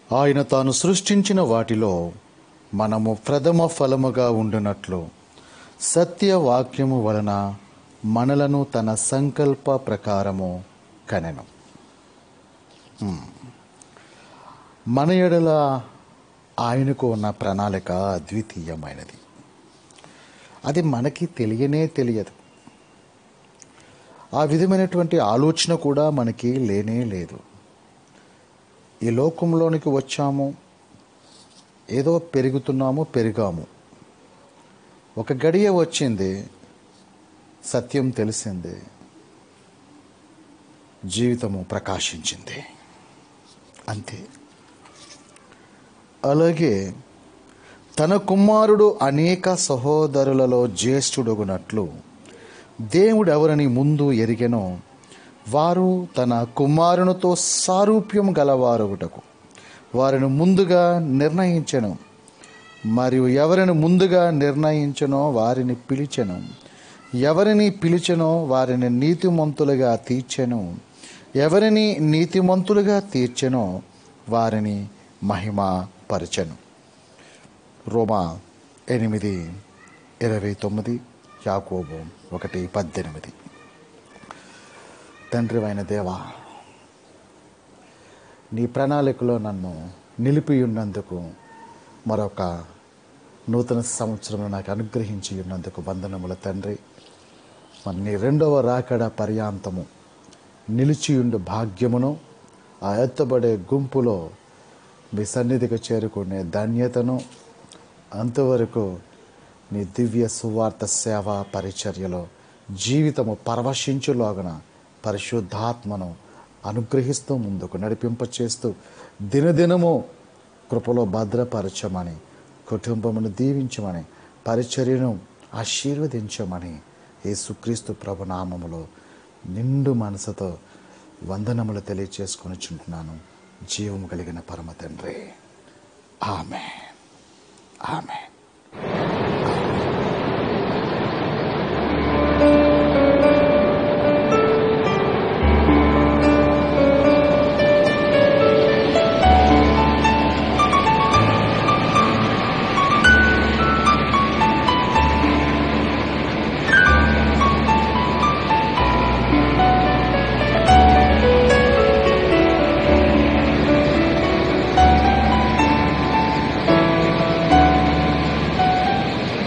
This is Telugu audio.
ఆయన తాను సృష్టించిన వాటిలో మనము ప్రథమ ఫలముగా ఉండునట్లు సత్యవాక్యము వలన మనలను తన సంకల్ప ప్రకారము కనెను. మన ఎడల ఆయనకు ఉన్న ప్రణాళిక అద్వితీయమైనది. అది మనకి తెలియనే తెలియదు. ఆ విధమైనటువంటి ఆలోచన కూడా మనకి లేనే లేదు. ఈ లోకంలోనికి వచ్చాము, ఏదో పెరిగాము. ఒక గడియ వచ్చింది, సత్యం తెలిసింది, జీవితము ప్రకాశించింది, అంతే. అలాగే తన కుమారుడు అనేక సహోదరులలో జ్యేష్ఠుడగునట్లు దేవుడు ఎవరిని ముందు ఎరిగెనో వారు తన కుమారునితో సారూప్యం గలవారొకటకు వారిని ముందుగా నిర్ణయించెను. మరియు ఎవరిని ముందుగా నిర్ణయించెనో వారిని పిలిచెను. ఎవరిని పిలిచెనో వారిని నీతిమంతులుగా తీర్చెను. ఎవరిని నీతిమంతులుగా తీర్చెనో వారిని మహిమపరచెను. రోమా 8:29, యాకోబు 1:18. తండ్రి అయిన దేవా, నీ ప్రణాళికలో నన్ను నిలిపి ఉన్నందుకు, మరొక నూతన సంవత్సరం నాకు అనుగ్రహించి ఉన్నందుకు వందనముల తండ్రి. మరి నీ రెండవ రాకడ పర్యాంతము నిలిచియుండు భాగ్యమును, ఆ ఎత్తబడే గుంపులో మీ సన్నిధికి చేరుకునే ధన్యతను, అంతవరకు నీ దివ్య సువార్త సేవా పరిచర్యలో జీవితము పరవశించులాగున పరిశుద్ధాత్మను అనుగ్రహిస్తూ ముందుకు నడిపింపచేస్తూ దినదినము కృపలో భద్రపరచమని, కుటుంబమును దీవించమని, పరిచర్యను ఆశీర్వదించమని యేసుక్రీస్తు ప్రభునామములో నిండు మనసుతో వందనములు తెలియచేసుకొనిచుంటున్నాను. జీవము కలిగిన పరమ తండ్రి. ఆమేన్. ఆమేన్.